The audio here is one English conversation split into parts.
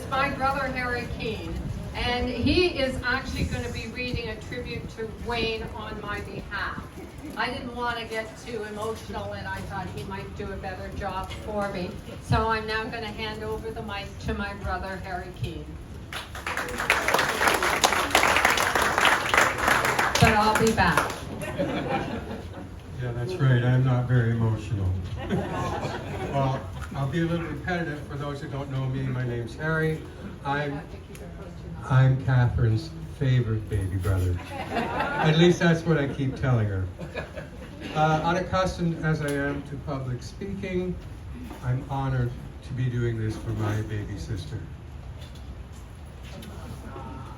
my brother Harry Keane, and he is actually going to be reading a tribute to Wayne on my behalf. I didn't want to get too emotional, and I thought he might do a better job for me. So I'm now going to hand over the mic to my brother Harry Keane. But I'll be back. Yeah, that's right. I'm not very emotional. Well, I'll be a little repetitive for those who don't know me. My name's Harry. I'm Catherine's favorite baby brother. At least that's what I keep telling her. Unaccustomed as I am to public speaking, I'm honored to be doing this for my baby sister.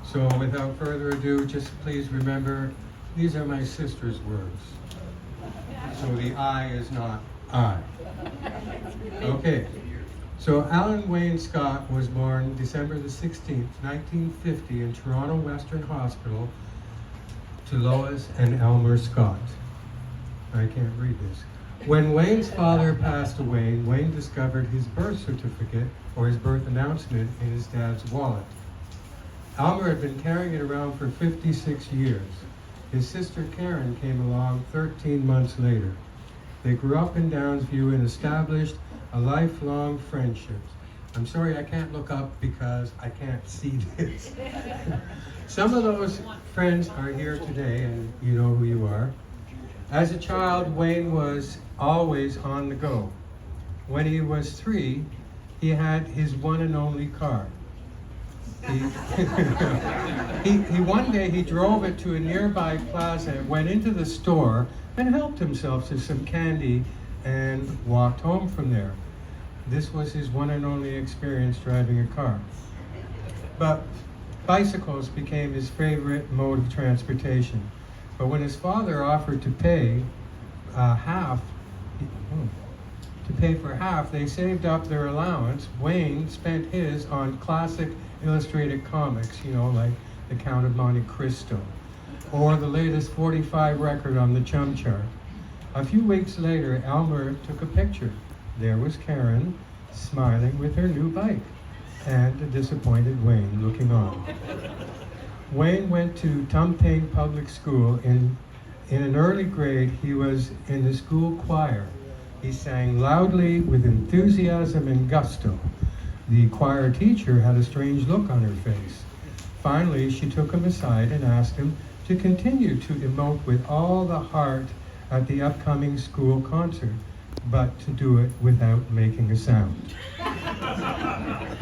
So without further ado, just please remember, these are my sister's words. So the I is not I. Okay. So Alan Wayne Scott was born December the 16th, 1950 in Toronto Western Hospital to Lois and Elmer Scott. I can't read this. When Wayne's father passed away, Wayne discovered his birth certificate or his birth announcement in his dad's wallet. Elmer had been carrying it around for 56 years. His sister Karen came along 13 months later. They grew up in Downsview and established a lifelong friendship. I'm sorry I can't look up because I can't see this. Some of those friends are here today, and you know who you are. As a child, Wayne was always on the go. When he was 3, he had his one and only car. One day he drove it to a nearby plaza, went into the store, and helped himself to some candy and walked home from there. This was his one and only experience driving a car. But bicycles became his favorite mode of transportation. But when his father offered to pay for half, they saved up their allowance. Wayne spent his on classic illustrated comics, you know, like The Count of Monte Cristo, or the latest 45 record on the Chum Chart. A few weeks later, Elmer took a picture. There was Karen, smiling with her new bike, and a disappointed Wayne looking on. Wayne went to Tumping Public School. In an early grade, he was in the school choir. He sang loudly with enthusiasm and gusto. The choir teacher had a strange look on her face. Finally, she took him aside and asked him to continue to emote with all the heart at the upcoming school concert, but to do it without making a sound.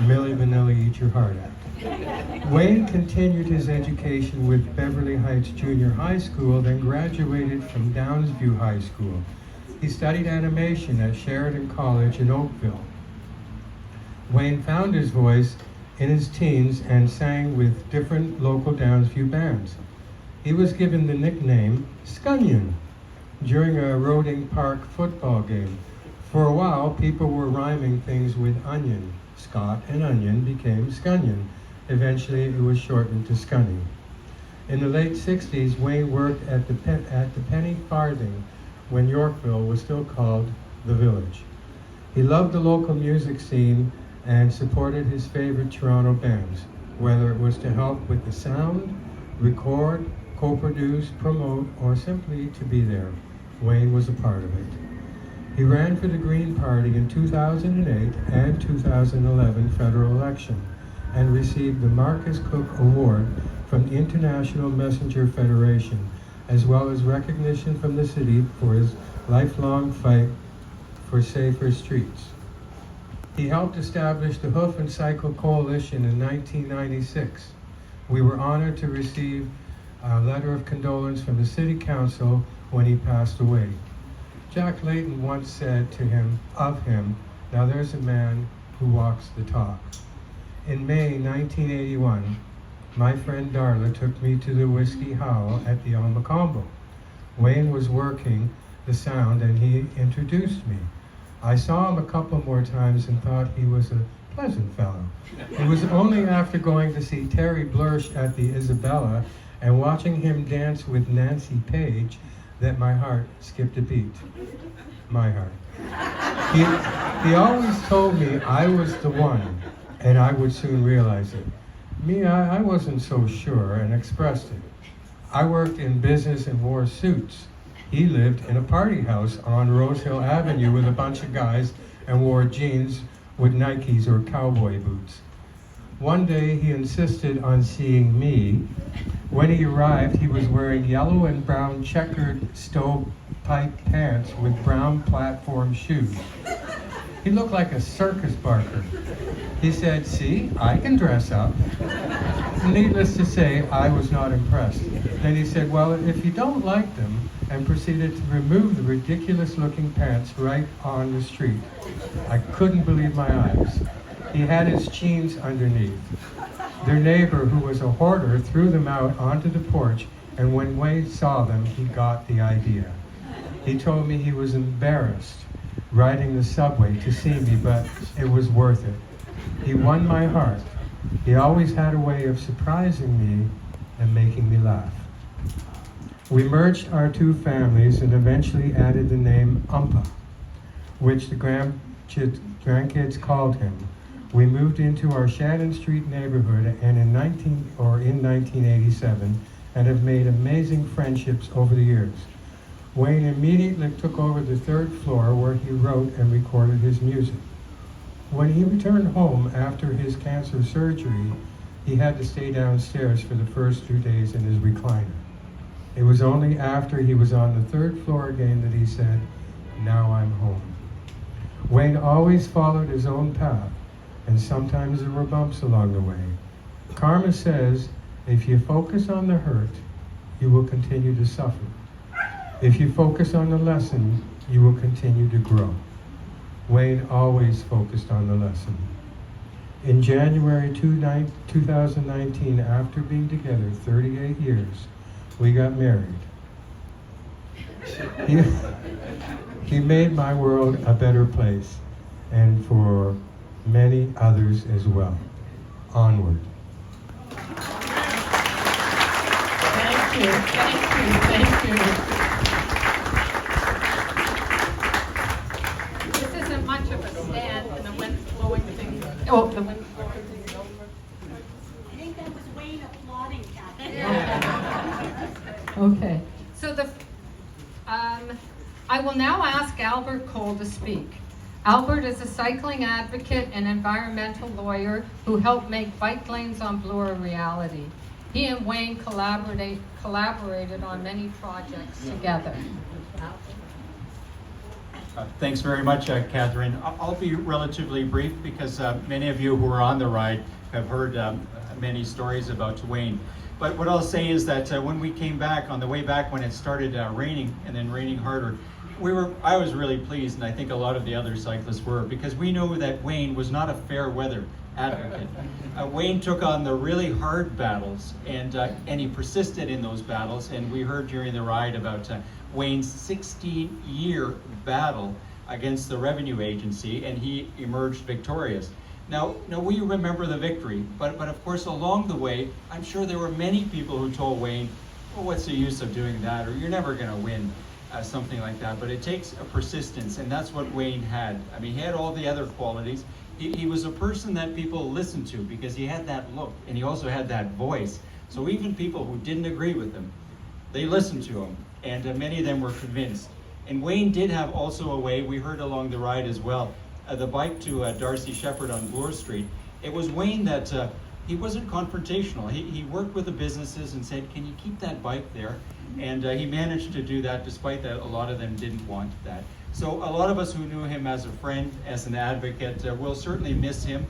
Milli Vanilli, eat your heart out. Wayne continued his education with Beverly Heights Junior High School, then graduated from Downsview High School. He studied animation at Sheridan College in Oakville. Wayne found his voice in his teens and sang with different local Downsview bands. He was given the nickname Scunion during a Roding Park football game. For a while, people were rhyming things with onion. Scott and onion became Scunion. Eventually, it was shortened to Scunny. In the late 60s, Wayne worked at the Penny Farthing when Yorkville was still called The Village. He loved the local music scene and supported his favorite Toronto bands, whether it was to help with the sound, record, co-produce, promote, or simply to be there. Wayne was a part of it. He ran for the Green Party in 2008 and 2011 federal election and received the Marcus Cook Award from the International Messenger Federation, as well as recognition from the city for his lifelong fight for safer streets. He helped establish the Hoof and Cycle Coalition in 1996. We were honored to receive a letter of condolence from the City Council when he passed away. Jack Layton once said of him, now there's a man who walks the talk. In May 1981, my friend Darla took me to the Whiskey Howl at the Almacombo. Wayne was working the sound and he introduced me. I saw him a couple more times and thought he was a pleasant fellow. It was only after going to see Terry Blursch at the Isabella and watching him dance with Nancy Page that my heart skipped a beat. My heart. He always told me I was the one. and I would soon realize it. Me, I wasn't so sure and expressed it. I worked in business and wore suits. He lived in a party house on Rose Hill Avenue with a bunch of guys and wore jeans with Nikes or cowboy boots. One day he insisted on seeing me. When he arrived, he was wearing yellow and brown checkered stovepipe pants with brown platform shoes. He looked like a circus barker. He said, "See, I can dress up." Needless to say, I was not impressed. Then he said, "Well, if you don't like them," and proceeded to remove the ridiculous-looking pants right on the street. I couldn't believe my eyes. He had his jeans underneath. Their neighbor, who was a hoarder, threw them out onto the porch, and when Wayne saw them, he got the idea. He told me he was embarrassed riding the subway to see me, but it was worth it. He won my heart. He always had a way of surprising me and making me laugh. We merged our two families and eventually added the name Umpa, which the grandkids called him. We moved into our Shannon Street neighborhood and in 1987 and have made amazing friendships over the years. Wayne immediately took over the third floor where he wrote and recorded his music. When he returned home after his cancer surgery, he had to stay downstairs for the first 2 days in his recliner. It was only after he was on the third floor again that he said, "Now I'm home." Wayne always followed his own path, and sometimes there were bumps along the way. Karma says, if you focus on the hurt, you will continue to suffer. If you focus on the lesson, you will continue to grow. Wayne always focused on the lesson. In January 2019, after being together 38 years, we got married. He made my world a better place, and for many others as well. Onward. Thank you, thank you, thank you. This isn't much of a stand, and the wind's blowing things. Oh, the wind's blowing things over. I think that was Wayne applauding, Kathy. Okay, so I will now ask Albert Cole to speak. Albert is a cycling advocate and environmental lawyer who helped make bike lanes on Bloor a reality. He and Wayne collaborated on many projects together. Thanks very much, Catherine. I'll be relatively brief because many of you who were on the ride have heard many stories about Wayne. But what I'll say is that when we came back, on the way back when it started raining and then raining harder, I was really pleased, and I think a lot of the other cyclists were, because we knew that Wayne was not a fair weather advocate. Wayne took on the really hard battles, and he persisted in those battles, and we heard during the ride about Wayne's 16-year battle against the revenue agency, and he emerged victorious. Now we remember the victory, but of course along the way, I'm sure there were many people who told Wayne, well, what's the use of doing that, or you're never going to win. Something like that, but it takes a persistence, and that's what Wayne had. I mean, he had all the other qualities. He was a person that people listened to because he had that look, and he also had that voice. So even people who didn't agree with him, they listened to him, and many of them were convinced. And Wayne did have also a way, we heard along the ride as well, the bike to Darcy Shepherd on Bloor Street. It was Wayne that, he wasn't confrontational. He worked with the businesses and said, can you keep that bike there? And he managed to do that despite that a lot of them didn't want that. So a lot of us who knew him as a friend, as an advocate, will certainly miss him.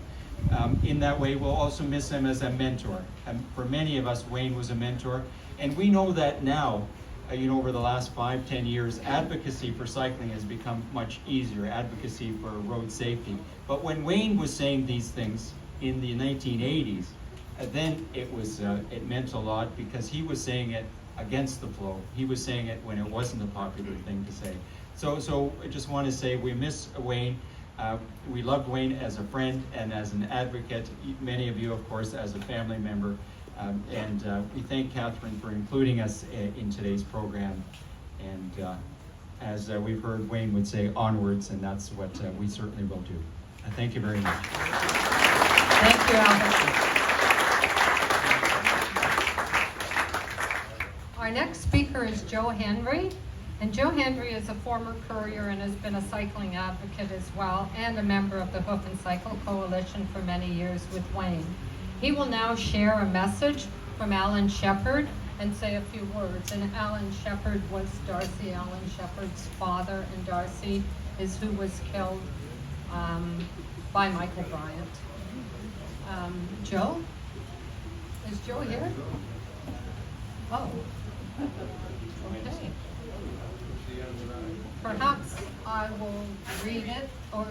In that way, we'll also miss him as a mentor. For many of us, Wayne was a mentor. And we know that now, over the last 5-10 years, advocacy for cycling has become much easier, advocacy for road safety. But when Wayne was saying these things in the 1980s, then it meant a lot because he was saying it against the flow. He was saying it when it wasn't a popular thing to say. So I just want to say we miss Wayne. We loved Wayne as a friend and as an advocate. Many of you, of course, as a family member. And we thank Catherine for including us in today's program. And as we've heard, Wayne would say onwards, and that's what we certainly will do. Thank you very much. you, Albert. Our next speaker is Joe Henry. And Joe Henry is a former courier and has been a cycling advocate as well, and a member of the Hoof and Cycle Coalition for many years with Wayne. He will now share a message from Alan Shepard and say a few words. And Alan Shepard was Darcy Allen Shepard's father, and Darcy is who was killed by Michael Bryant. Joe? Is Joe here? Oh. Okay. Perhaps I will read it, or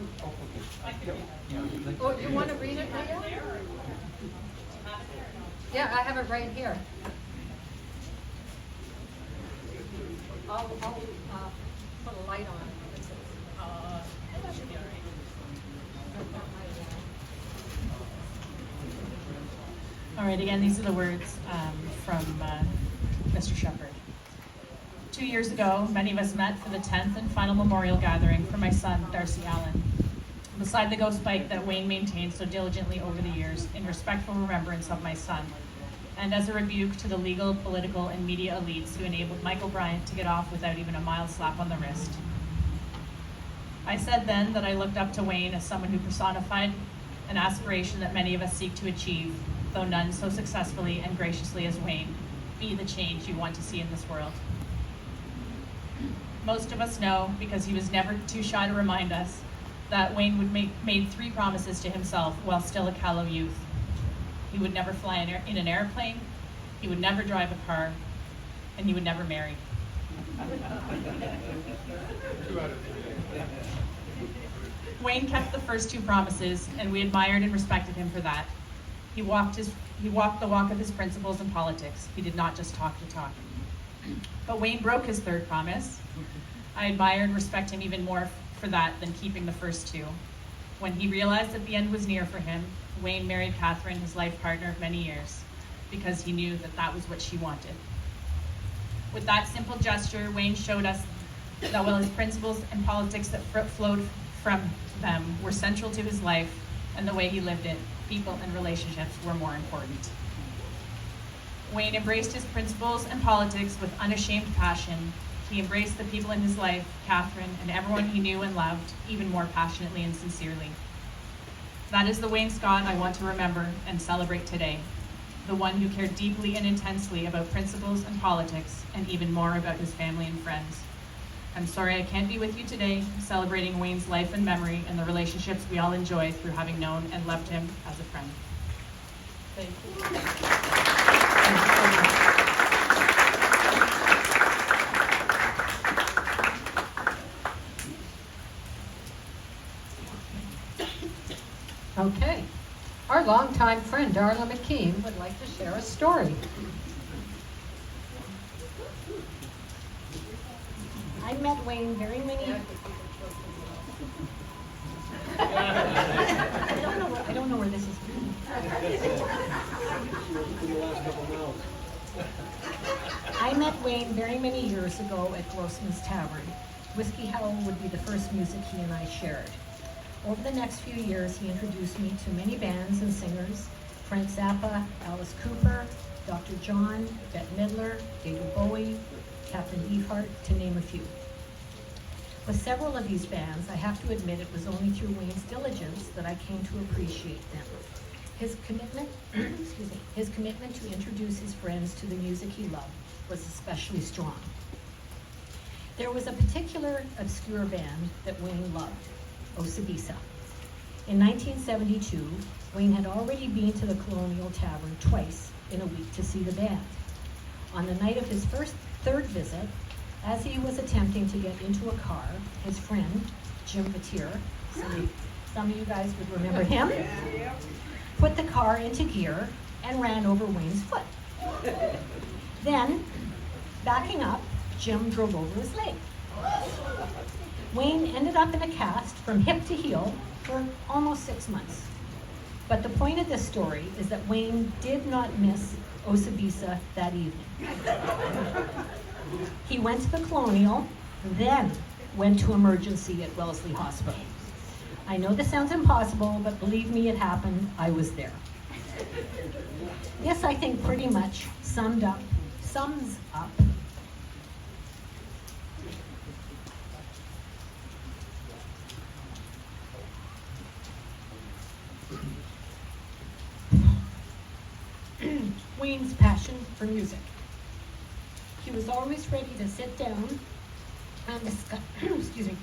oh, you want to read it, Leah? Yeah, I have it right here. I'll put a light on it. That should be all right. All right, again, these are the words from Mr. Shepard. 2 years ago, many of us met for the 10th and final memorial gathering for my son, Darcy Allen, beside the ghost bike that Wayne maintained so diligently over the years in respectful remembrance of my son, and as a rebuke to the legal, political, and media elites who enabled Michael Bryant to get off without even a mild slap on the wrist. I said then that I looked up to Wayne as someone who personified an aspiration that many of us seek to achieve, though none so successfully and graciously as Wayne: be the change you want to see in this world. Most of us know, because he was never too shy to remind us, that Wayne made 3 promises to himself while still a callow youth. He would never fly in an airplane, he would never drive a car, and he would never marry. Wayne kept the first 2 promises, and we admired and respected him for that. He walked the walk of his principles in politics. He did not just talk the talk. But Wayne broke his 3rd promise. I admire and respect him even more for that than keeping the first 2. When he realized that the end was near for him, Wayne married Catherine, his life partner of many years, because he knew that that was what she wanted. With that simple gesture, Wayne showed us that while his principles and politics that flowed from them were central to his life and the way he lived it, people and relationships were more important. Wayne embraced his principles and politics with unashamed passion. He embraced the people in his life, Catherine, and everyone he knew and loved, even more passionately and sincerely. That is the Wayne Scott I want to remember and celebrate today, the one who cared deeply and intensely about principles and politics, and even more about his family and friends. I'm sorry I can't be with you today, celebrating Wayne's life and memory and the relationships we all enjoy through having known and loved him as a friend. Thank you. Okay. Our longtime friend, Darla McKean, would like to share a story. I met Wayne very many. I don't know where this is going. I met Wayne very many years ago at Grossman's Tavern. Whiskey Howl would be the first music he and I shared. Over the next few years, he introduced me to many bands and singers: Frank Zappa, Alice Cooper, Dr. John, Bette Midler, David Bowie, Captain Beefheart, to name a few. With several of these bands, I have to admit it was only through Wayne's diligence that I came to appreciate them. His commitment, his commitment to introduce his friends to the music he loved was especially strong. There was a particular obscure band that Wayne loved, Osabisa. In 1972, Wayne had already been to the Colonial Tavern twice in a week to see the band. On the night of his third visit, as he was attempting to get into a car, his friend, Jim Batir, some of you guys would remember him, put the car into gear and ran over Wayne's foot. Then, backing up, Jim drove over his leg. Wayne ended up in a cast from hip to heel for almost 6 months. But the point of this story is that Wayne did not miss Osabisa that evening. He went to the Colonial, then went to emergency at Wellesley Hospital. I know this sounds impossible, but believe me, it happened. I was there. This, I think, pretty much sums up Wayne's passion for music. He was always ready to sit down and discuss,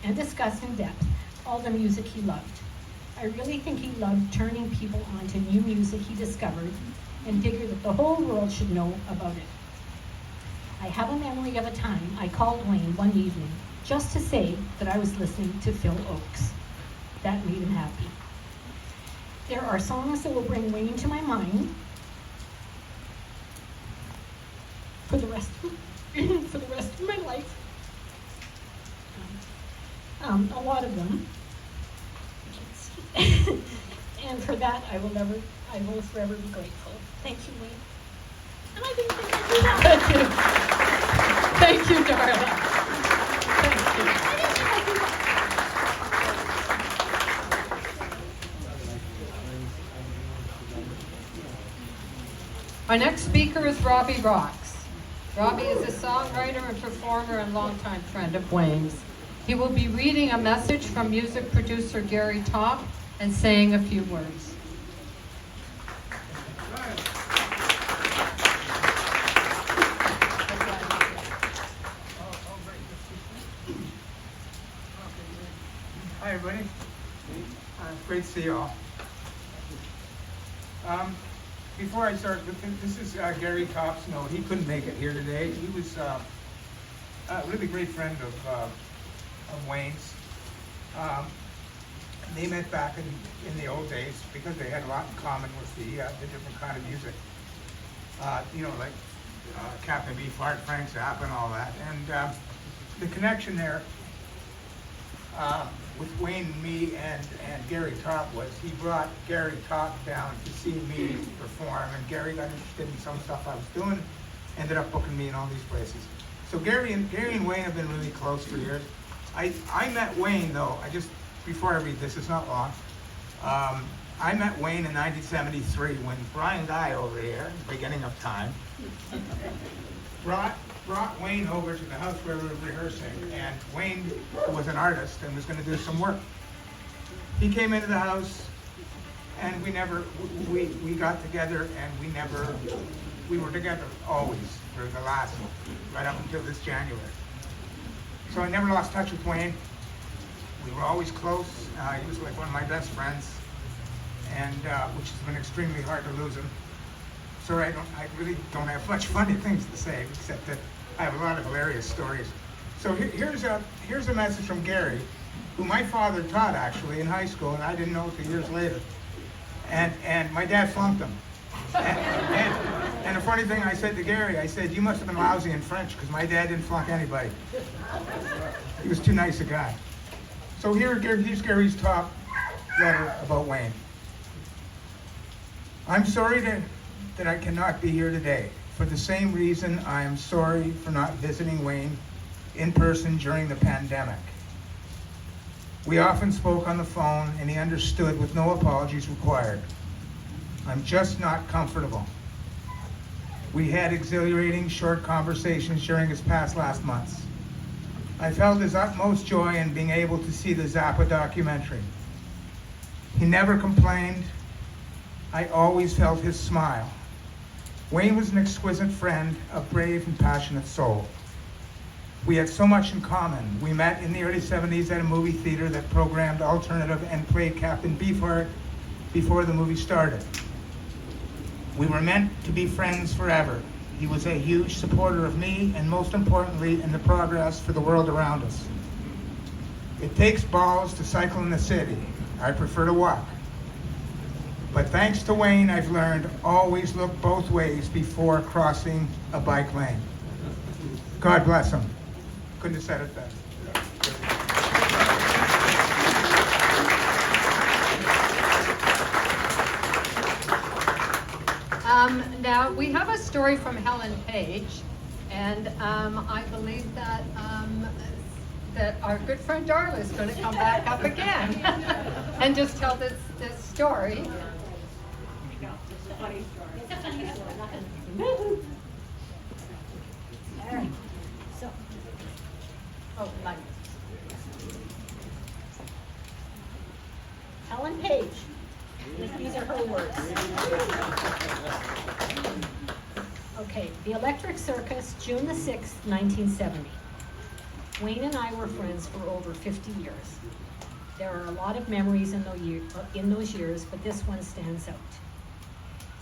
and discuss in depth all the music he loved. I really think he loved turning people on to new music he discovered and figured that the whole world should know about it. I have a memory of a time I called Wayne one evening just to say that I was listening to Phil Oakes. That made him happy. There are songs that will bring Wayne to my mind for the rest of my life. A lot of them. I can't see. And for that, I will forever be grateful. Thank you, Wayne. And I didn't think I'd do that. Thank you, Darla. Thank you. I didn't think I'd do that. Our next speaker is Robbie Rox. Robbie is a songwriter and performer and longtime friend of Wayne's. He will be reading a message from music producer Gary Top and saying a few words. Hi, everybody. Great to see you all. Before I start, this is Gary Top's note. He couldn't make it here today. He was a really great friend of Wayne's. They met back in the old days because they had a lot in common with the different kind of music. Like Captain Beefheart, Frank Zappa, and all that. And the connection there with Wayne and me and Gary Top was he brought Gary Top down to see me perform, and Gary got interested in some stuff I was doing, ended up booking me in all these places. So Gary and Wayne have been really close for years. I met Wayne though, before I read this, it's not long. I met Wayne in 1973 when Brian Guy over here, beginning of time, brought Wayne over to the house where we were rehearsing, and Wayne was an artist and was going to do some work. He came into the house, and we got together, and we were together always for the last, right up until this January. So I never lost touch with Wayne. We were always close. He was like one of my best friends, and which has been extremely hard to lose him. So I really don't have much funny things to say, except that I have a lot of hilarious stories. So here's a message from Gary, who my father taught actually in high school, and I didn't know until years later. And my dad flunked him. And the funny thing I said to Gary, I said, you must have been lousy in French, because my dad didn't flunk anybody. He was too nice a guy. So here's Gary's top letter about Wayne. I'm sorry that I cannot be here today. For the same reason, I am sorry for not visiting Wayne in person during the pandemic. We often spoke on the phone, and he understood with no apologies required. I'm just not comfortable. We had exhilarating short conversations during his past last months. I felt his utmost joy in being able to see the Zappa documentary. He never complained. I always felt his smile. Wayne was an exquisite friend, a brave and passionate soul. We had so much in common. We met in the early 70s at a movie theater that programmed alternative and played Captain Beefheart before the movie started. We were meant to be friends forever. He was a huge supporter of me, and most importantly, in the progress for the world around us. It takes balls to cycle in the city. I prefer to walk. But thanks to Wayne, I've learned always look both ways before crossing a bike lane. God bless him. Couldn't have said it better. Now, we have a story from Helen Page, and I believe that that our good friend Darla is going to come back up again and just tell this story. It's a funny story, nothing. All right, so, Oh, like, Helen Page, these are her words. Okay, the Electric Circus, June the 6th, 1970. Wayne and I were friends for over 50 years. There are a lot of memories in those years, but this one stands out.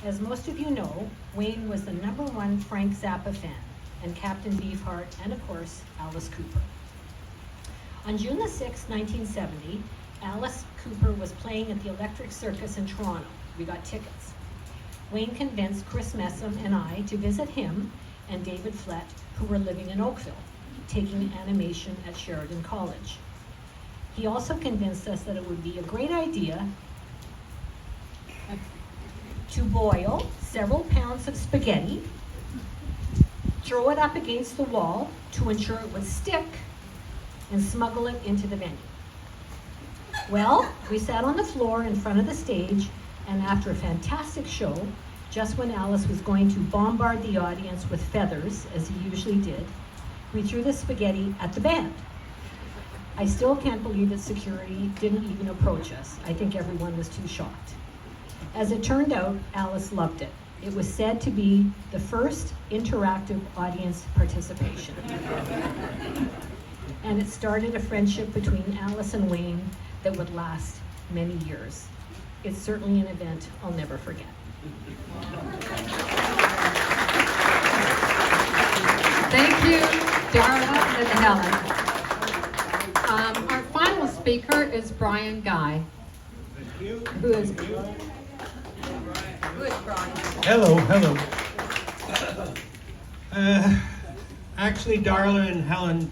As most of you know, Wayne was the #1 Frank Zappa fan, and Captain Beefheart, and of course, Alice Cooper. On June the 6th, 1970, Alice Cooper was playing at the Electric Circus in Toronto. We got tickets. Wayne convinced Chris Messam and I to visit him and David Flett, who were living in Oakville, taking animation at Sheridan College. He also convinced us that it would be a great idea to boil several pounds of spaghetti, throw it up against the wall to ensure it would stick, and smuggle it into the venue. Well, we sat on the floor in front of the stage, and after a fantastic show, just when Alice was going to bombard the audience with feathers, as he usually did, we threw the spaghetti at the band. I still can't believe that security didn't even approach us. I think everyone was too shocked. As it turned out, Alice loved it. It was said to be the first interactive audience participation. And it started a friendship between Alice and Wayne that would last many years. It's certainly an event I'll never forget. thank you, Darla and Helen. Our final speaker is Brian Guy. Who is Brian? Hello. Actually, Darla and Helen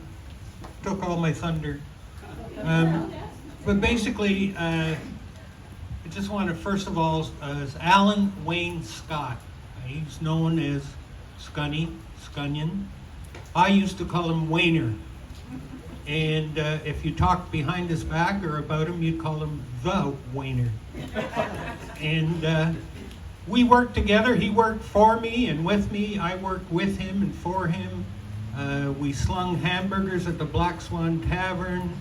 took all my thunder. But basically, I just want to, first of all, as Alan Wayne Scott. He's known as Scunnion. I used to call him Wayner. And if you talked behind his back or about him, you'd call him the Wayner. And we worked together. He worked for me and with me. I worked with him and for him. We slung hamburgers at the Black Swan Tavern.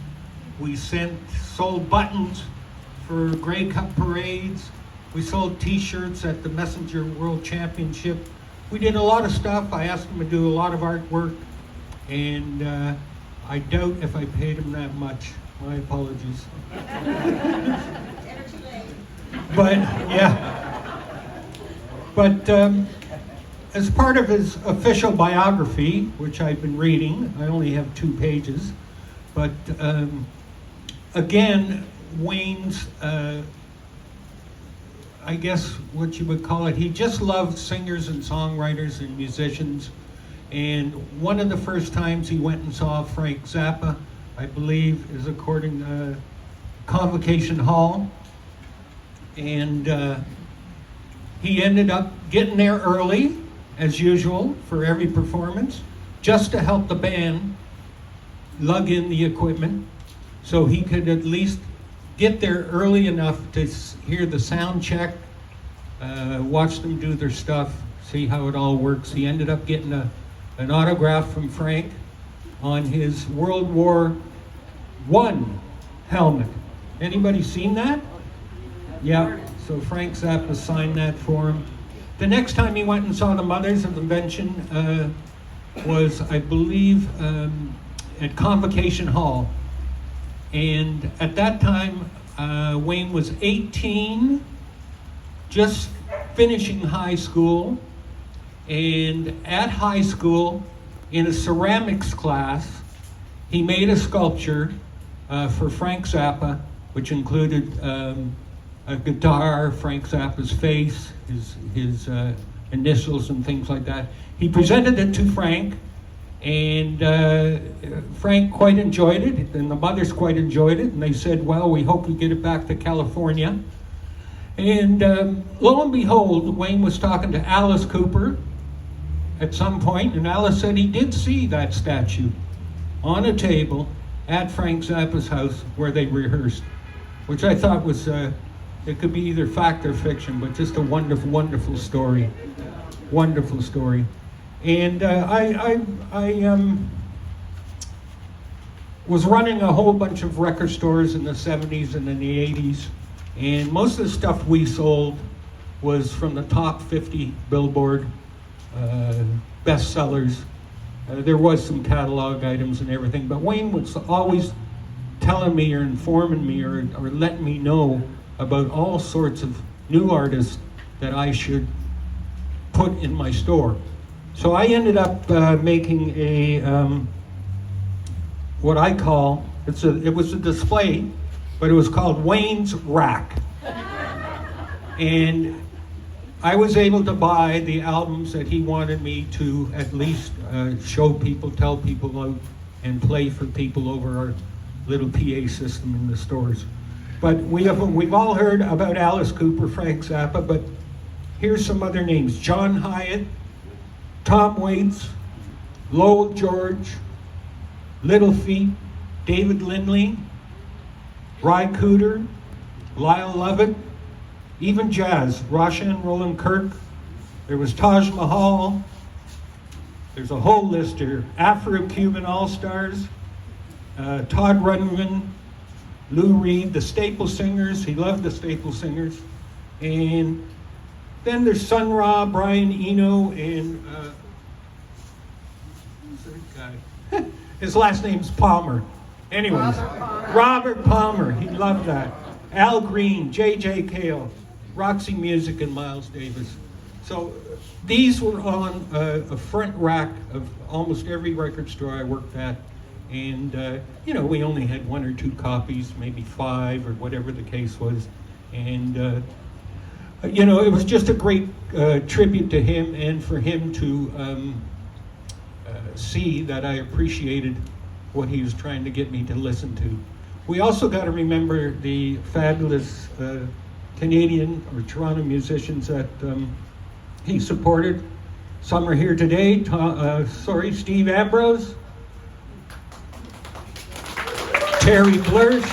We sold buttons for Grey Cup parades. We sold t-shirts at the Messenger World Championship. We did a lot of stuff. I asked him to do a lot of artwork, and I doubt if I paid him that much. My apologies. But yeah. But as part of his official biography, which I've been reading, I only have 2 pages, but again, Wayne's, I guess what you would call it, he just loved singers and songwriters and musicians. And one of the first times he went and saw Frank Zappa, I believe, is according to Convocation Hall. And he ended up getting there early, as usual, for every performance, just to help the band lug in the equipment, so he could at least get there early enough to hear the sound check, watch them do their stuff, see how it all works. He ended up getting an autograph from Frank on his World War I helmet. Anybody seen that? Yeah, so Frank Zappa signed that for him. The next time he went and saw the Mothers of Invention was, I believe, at Convocation Hall. And at that time, Wayne was 18, just finishing high school. And at high school, in a ceramics class, he made a sculpture for Frank Zappa, which included a guitar, Frank Zappa's face, his initials and things like that. He presented it to Frank, and Frank quite enjoyed it, and the mothers quite enjoyed it, and they said, well, we hope we get it back to California. And lo and behold, Wayne was talking to Alice Cooper at some point, and Alice said he did see that statue on a table at Frank Zappa's house where they rehearsed, which I thought was, it could be either fact or fiction, but just a wonderful, wonderful story. Wonderful story. And I was running a whole bunch of record stores in the 70s and in the 80s, and most of the stuff we sold was from the top 50 Billboard bestsellers. There was some catalog items and everything, but Wayne was always telling me or informing me or letting me know about all sorts of new artists that I should put in my store. So I ended up making a what I call, it was a display, but it was called Wayne's Rack. And I was able to buy the albums that he wanted me to at least show people, tell people about, and play for people over our little PA system in the stores. But we've all heard about Alice Cooper, Frank Zappa, but here's some other names. John Hyatt, Tom Waits, Lowell George, Little Feat, David Lindley, Ry Cooder, Lyle Lovett, even jazz, Roshan Roland Kirk. There was Taj Mahal. There's a whole list here. Afro-Cuban All-Stars, Todd Rundgren, Lou Reed, the Staple Singers. He loved the Staple Singers. And then there's Sun Ra, Brian Eno, and who's that guy? His last name's Palmer. Anyways, Robert Palmer. He loved that. Al Green, J.J. Cale, Roxy Music, and Miles Davis. So these were on a front rack of almost every record store I worked at. And, we only had 1 or 2 copies, maybe 5 or whatever the case was. And, it was just a great tribute to him and for him to see that I appreciated what he was trying to get me to listen to. We also got to remember the fabulous Canadian or Toronto musicians that he supported. Some are here today. Steve Ambrose, Terry Blursh,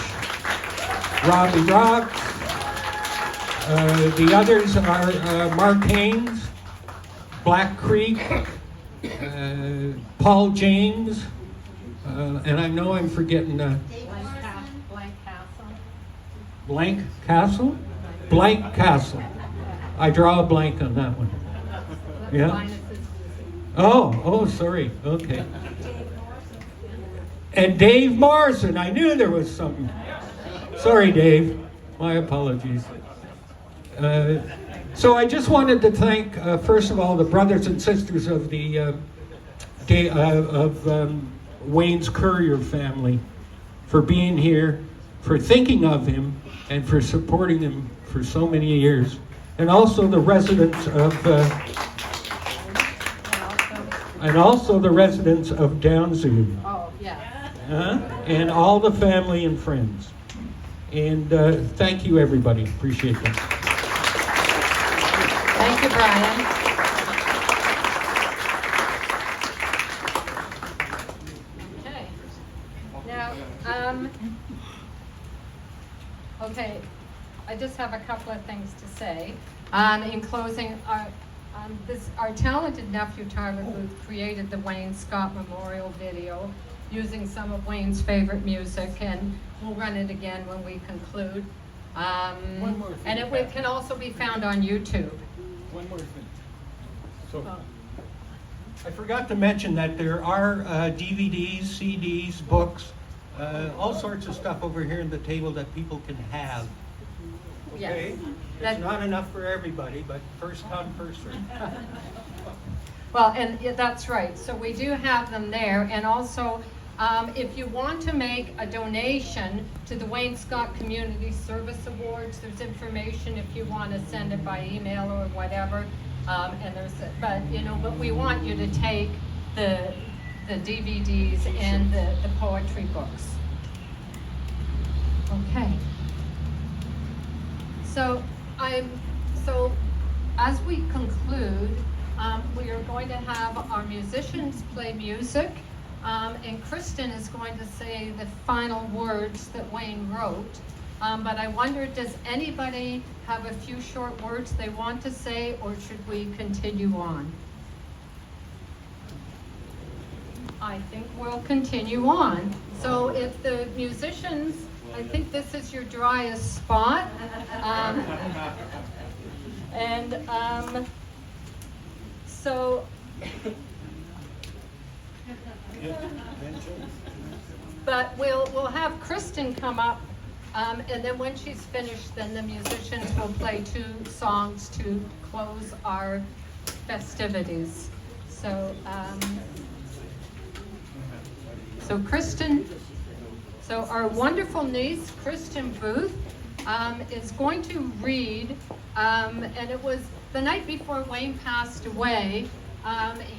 Robbie Rox. The others are Mark Haynes, Black Creek, Paul James, and I know I'm forgetting Blank Castle? Blank Castle. I draw a blank on that one. Yeah? Oh, sorry. Okay. And Dave Morrison. I knew there was something. Sorry, Dave. My apologies. So I just wanted to thank, first of all, the brothers and sisters of the Wayne's Courier family for being here, for thinking of him, and for supporting him for so many years. And also the residents of Downsview. Oh, yeah. And all the family and friends. And thank you, everybody. Appreciate that. Thank you, Brian. Okay. Now, okay, I just have a couple of things to say. In closing, our talented nephew Tyler Booth created the Wayne Scott Memorial video using some of Wayne's favorite music, and we'll run it again when we conclude. One more thing. And it can also be found on YouTube. One more thing. So, I forgot to mention that there are DVDs, CDs, books, all sorts of stuff over here on the table that people can have. Okay? Yes. It's not enough for everybody, but first come, first served. Well, and that's right. So we do have them there. And also, if you want to make a donation to the Wayne Scott Community Service Awards, there's information if you want to send it by email or whatever. But we want you to take the DVDs and the poetry books. Okay. So as we conclude, we are going to have our musicians play music. And Kristen is going to say the final words that Wayne wrote. But I wonder, does anybody have a few short words they want to say, or should we continue on? I think we'll continue on. So if the musicians, I think this is your driest spot. So but we'll have Kristen come up, and then when she's finished, then the musicians will play 2 songs to close our festivities. So Kristen, so our wonderful niece, Kristen Booth, is going to read, and it was the night before Wayne passed away.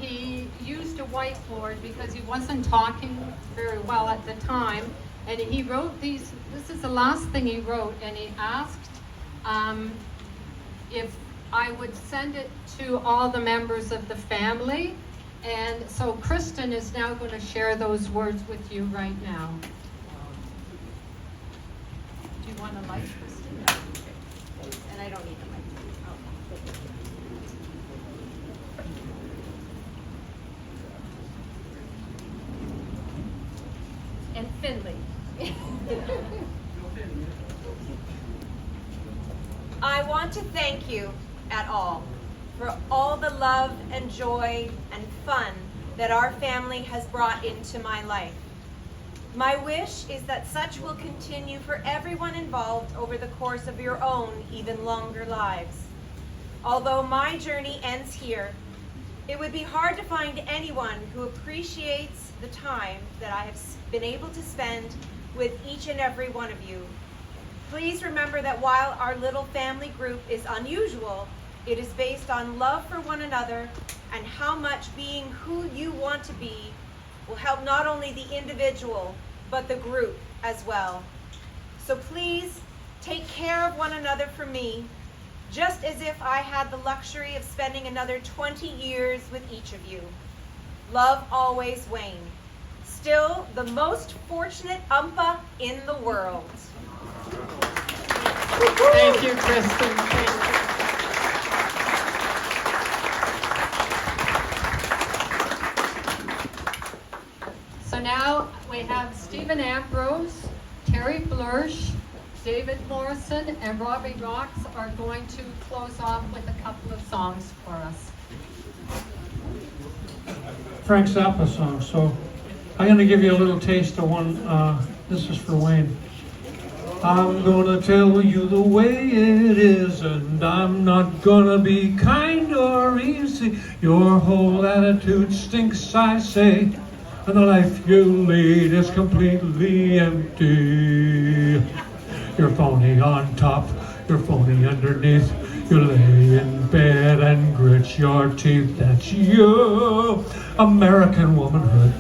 He used a whiteboard because he wasn't talking very well at the time, and he wrote these. This is the last thing he wrote, and he asked if I would send it to all the members of the family. And so Kristen is now going to share those words with you right now. Do you want a mic, Kristen? And I don't need the mic. And Finley. I want to thank you at all for all the love and joy and fun that our family has brought into my life. My wish is that such will continue for everyone involved over the course of your own even longer lives. Although my journey ends here, it would be hard to find anyone who appreciates the time that I have been able to spend with each and every one of you. Please remember that while our little family group is unusual, it is based on love for one another and how much being who you want to be will help not only the individual, but the group as well. So please take care of one another for me, just as if I had the luxury of spending another 20 years with each of you. Love always, Wayne. Still the most fortunate Umpa in the world. Thank you, Kristen. Thank you. So now we have Stephen Ambrose, Terry Blursch, David Morrison, and Robbie Rox are going to close off with a couple of songs for us. Frank Zappa song. So I'm going to give you a little taste of one. This is for Wayne. I'm gonna tell you the way it is, and I'm not gonna be kind or easy. Your whole attitude stinks, I say, and the life you lead is completely empty. You're phony on top, you're phony underneath. You lay in bed and grit your teeth. That's you, American womanhood.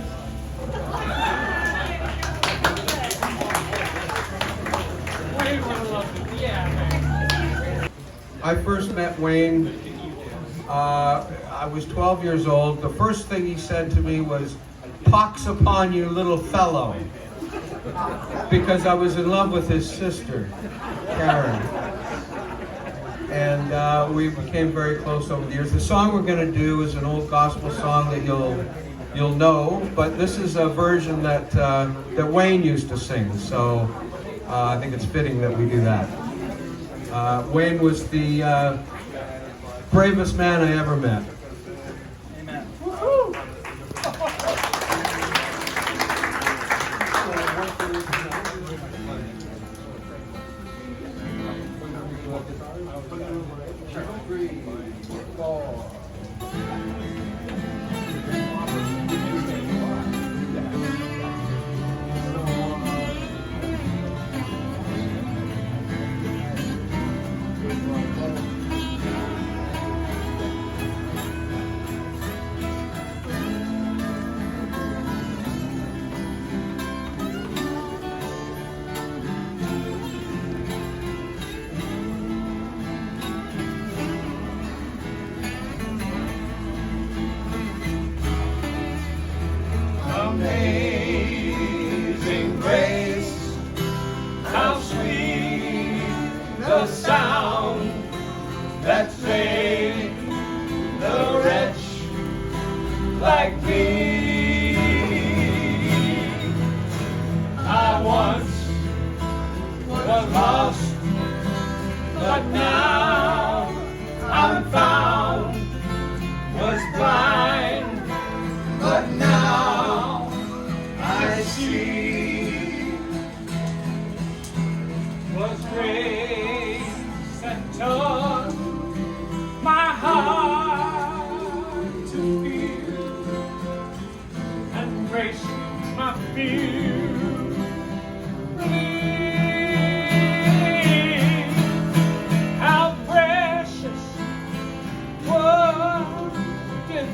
I first met Wayne, I was 12 years old. The first thing he said to me was, "Pox upon you, little fellow," because I was in love with his sister, Karen. And we became very close over the years. The song we're going to do is an old gospel song that you'll know, but this is a version that Wayne used to sing, so I think it's fitting that we do that. Wayne was the bravest man I ever met. Amen.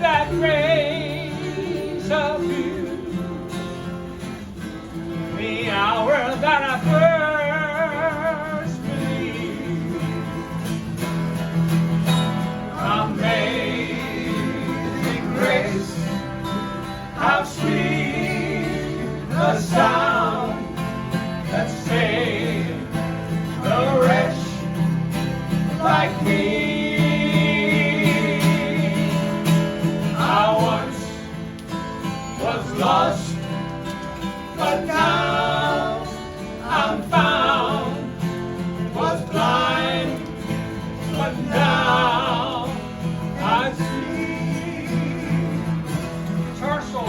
that grace of you, the hour that I first believed. Amazing grace, how sweet the sound that saved a wretch like me. I once was lost, but now I'm found. Was blind, but now I see. Torso.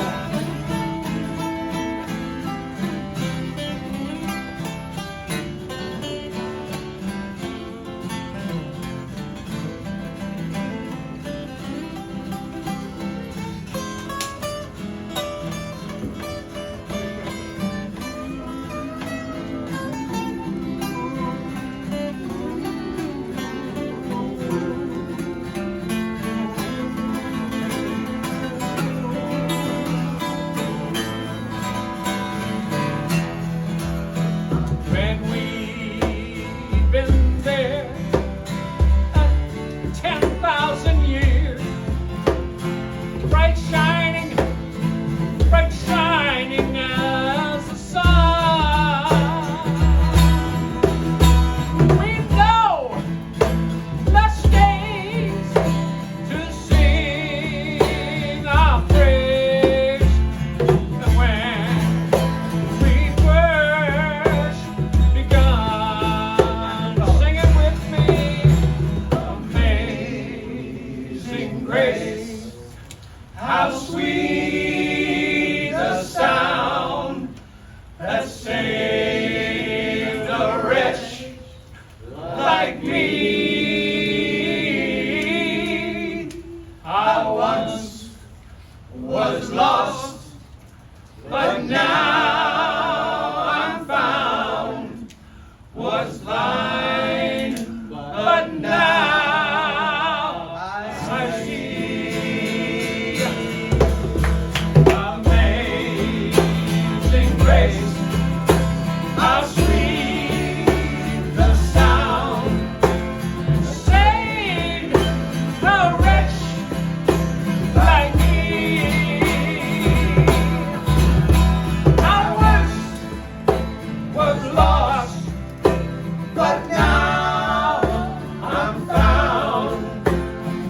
When we've been there 10,000 years, bright shining as the sun. We know less days to sing our praise than when we first begun. Sing it with me. Amazing grace, how sweet the sound that saved a wretch like me. I once was lost, but now I'm found. Was blind, but now I see. Amazing grace, how sweet the sound saved a wretch like me. I once was lost, but now I'm found.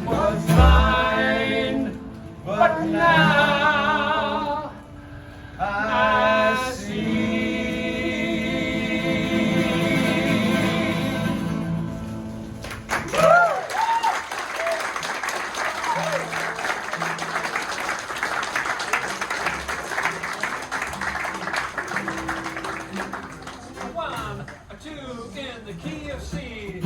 Was blind, but now I see. One, a two in the key of C.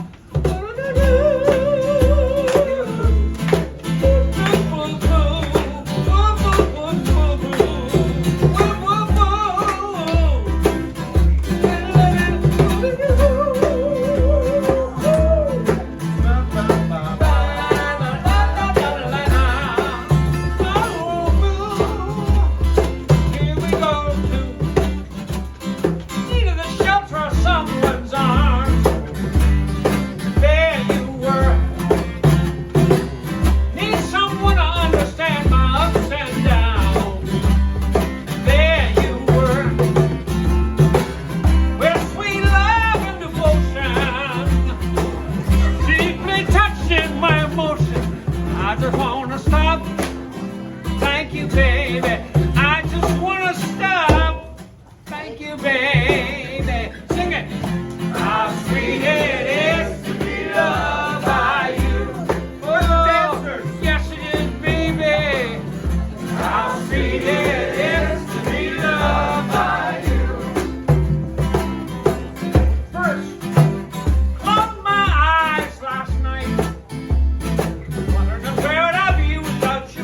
Here we go to needed the shelter of someone's arms. There you were. Need someone to understand my ups and downs. There you were. With sweet love and devotion, deeply touching my emotion. I just wanna stop. Thank you, baby. I just wanna stop. Thank you, baby. Sing it. How sweet it is to be loved by you. Oh, yes it is, baby. How sweet it is to be loved by you. First, closed my eyes last night, wondering where I'd be without you.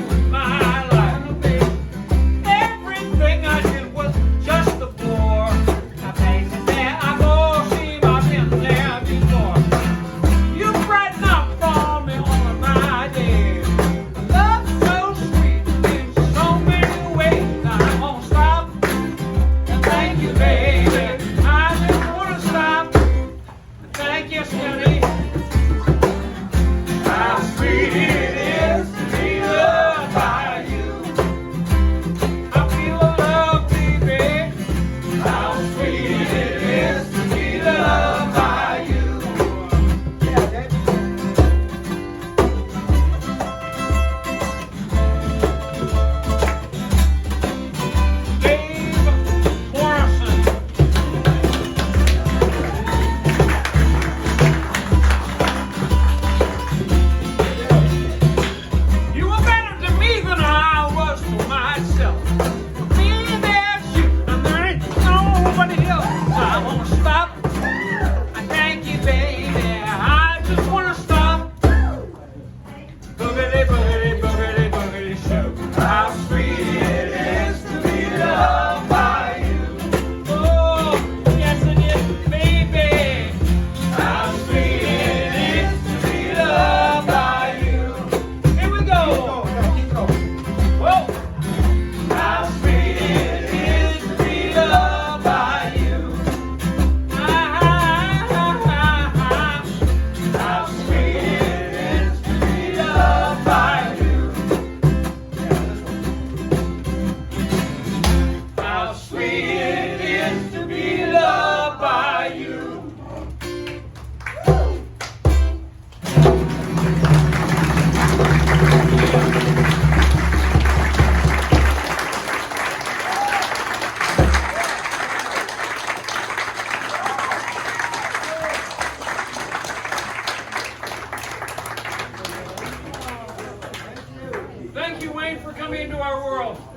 into our world.